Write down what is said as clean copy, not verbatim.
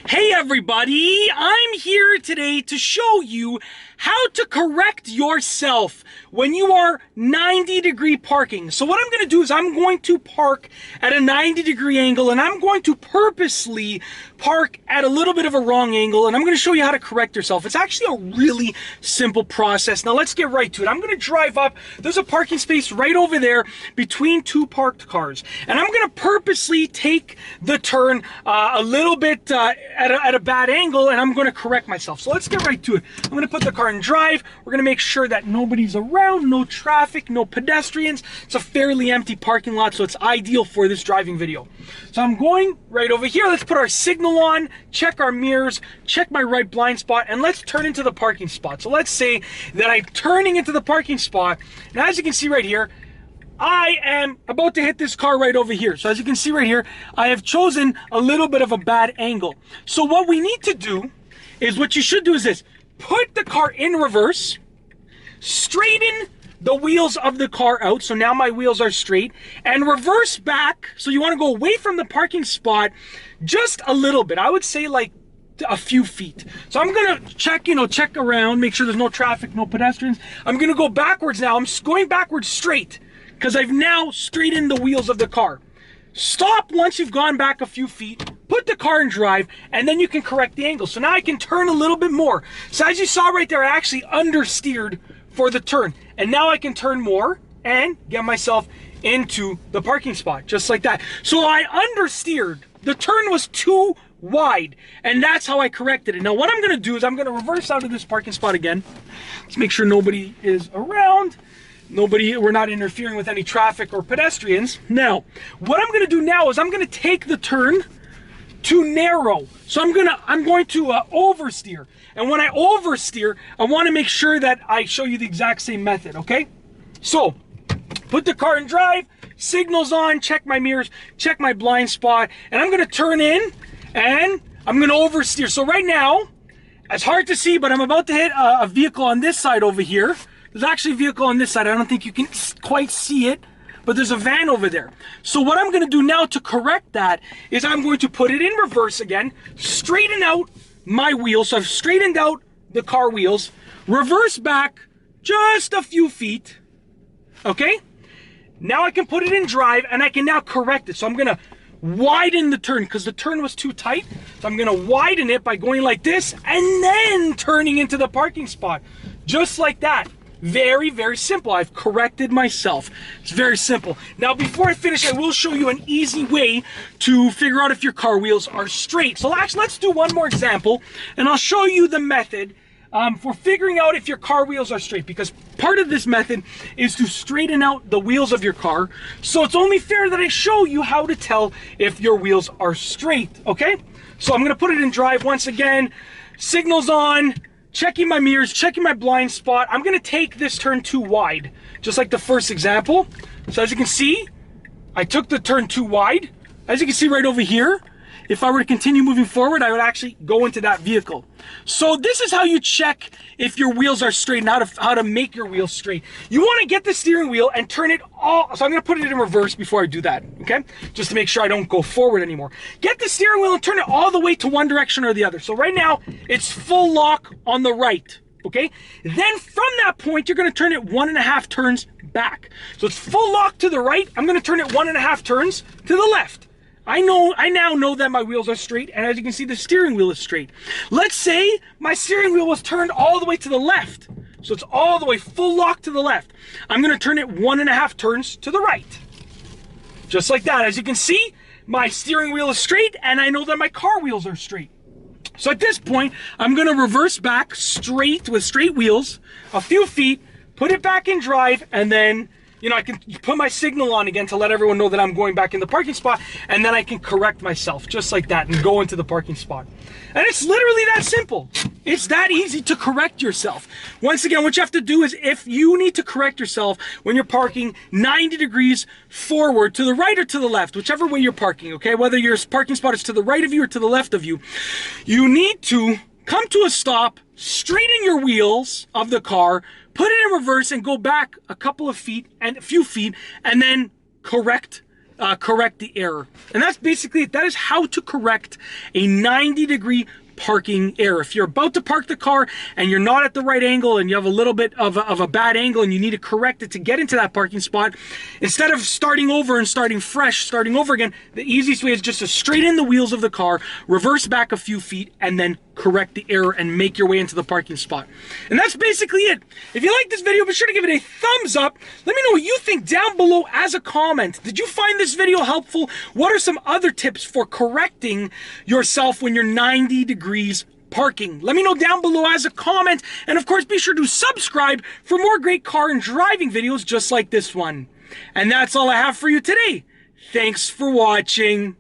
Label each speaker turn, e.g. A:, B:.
A: Hey everybody, I'm here today to show you how to correct yourself when you are 90-degree parking. So what I'm going to do is I'm going to park at a 90-degree angle, and I'm going to purposely park at a little bit of a wrong angle, and I'm going to show you how to correct yourself. It's actually a really simple process. Now let's get right to it. I'm going to drive up. There's a parking space right over there between two parked cars, and I'm going to purposely take the turn a little bit at a bad angle, and I'm going to correct myself. So let's get right to it. I'm going to put the car in drive. We're going to make sure that nobody's around, no traffic, no pedestrians. It's a fairly empty parking lot, so it's ideal for this driving video. So I'm going right over here. Let's put our signal on, check our mirrors, check my right blind spot, and let's turn into the parking spot. So let's say that I'm turning into the parking spot, and as you can see right here, I am about to hit this car right over here. So as you can see right here, I have chosen a little bit of a bad angle. So what we need to do is, what you should do is this: put the car in reverse, straighten the wheels of the car out, so now my wheels are straight, and reverse back. So you want to go away from the parking spot just a little bit. I would say like a few feet. So I'm gonna check around, make sure there's no traffic, no pedestrians. I'm gonna go backwards now. I'm going backwards straight because I've now straightened the wheels of the car. Stop once you've gone back a few feet, put the car in drive, and then you can correct the angle. So now I can turn a little bit more. So as you saw right there, I actually understeered for the turn, and now I can turn more and get myself into the parking spot, just like that. So I understeered. The turn was too wide, and that's how I corrected it. Now what I'm gonna do is I'm gonna reverse out of this parking spot again. Let's make sure nobody is around. We're not interfering with any traffic or pedestrians. Now, what I'm gonna do now is I'm gonna take the turn to narrow. So I'm going to oversteer. And when I oversteer, I wanna make sure that I show you the exact same method, okay? So, put the car in drive, signals on, check my mirrors, check my blind spot, and I'm gonna turn in, and I'm gonna oversteer. So right now, it's hard to see, but I'm about to hit a vehicle on this side over here. There's actually a vehicle on this side. I don't think you can quite see it, but there's a van over there. So what I'm gonna do now to correct that is I'm going to put it in reverse again, straighten out my wheels. So I've straightened out the car wheels, reverse back just a few feet, okay? Now I can put it in drive, and I can now correct it. So I'm gonna widen the turn because the turn was too tight. So I'm gonna widen it by going like this and then turning into the parking spot, just like that. Very, very simple. I've corrected myself. It's very simple. Now, before I finish, I will show you an easy way to figure out if your car wheels are straight. So actually, let's do one more example, and I'll show you the method for figuring out if your car wheels are straight, because part of this method is to straighten out the wheels of your car. So it's only fair that I show you how to tell if your wheels are straight, okay? So I'm gonna put it in drive once again, signals on, checking my mirrors, checking my blind spot. I'm gonna take this turn too wide, just like the first example. So as you can see, I took the turn too wide. As you can see right over here, if I were to continue moving forward, I would actually go into that vehicle. So this is how you check if your wheels are straight and how to make your wheels straight. You wanna get the steering wheel and turn it all, so I'm gonna put it in reverse before I do that, okay? Just to make sure I don't go forward anymore. Get the steering wheel and turn it all the way to one direction or the other. So right now, it's full lock on the right, okay? Then from that point, you're gonna turn it 1.5 turns back. So it's full lock to the right. I'm gonna turn it 1.5 turns to the left. I now know that my wheels are straight, and as you can see, the steering wheel is straight. Let's say my steering wheel was turned all the way to the left. So it's all the way full lock to the left. I'm gonna turn it 1.5 turns to the right. Just like that. As you can see, my steering wheel is straight, and I know that my car wheels are straight. So at this point, I'm gonna reverse back straight with straight wheels, a few feet, put it back in drive, and then I can put my signal on again to let everyone know that I'm going back in the parking spot, and then I can correct myself just like that and go into the parking spot. And it's literally that simple. It's that easy to correct yourself. Once again, what you have to do is, if you need to correct yourself when you're parking 90 degrees forward, to the right or to the left, whichever way you're parking, okay? Whether your parking spot is to the right of you or to the left of you, you need to come to a stop, straighten your wheels of the car, put it in reverse, and go back a few feet, and then correct correct the error. And that's basically it. That is how to correct a 90-degree parking error. If you're about to park the car and you're not at the right angle and you have a little bit of a bad angle and you need to correct it to get into that parking spot, instead of starting over and starting fresh, starting over again, the easiest way is just to straighten the wheels of the car, reverse back a few feet, and then correct the error and make your way into the parking spot. And that's basically it. If you like this video, be sure to give it a thumbs up. Let me know what you think down below as a comment. Did you find this video helpful? What are some other tips for correcting yourself when you're 90 degrees parking? Let me know down below as a comment. And of course, be sure to subscribe for more great car and driving videos just like this one. And that's all I have for you today. Thanks for watching.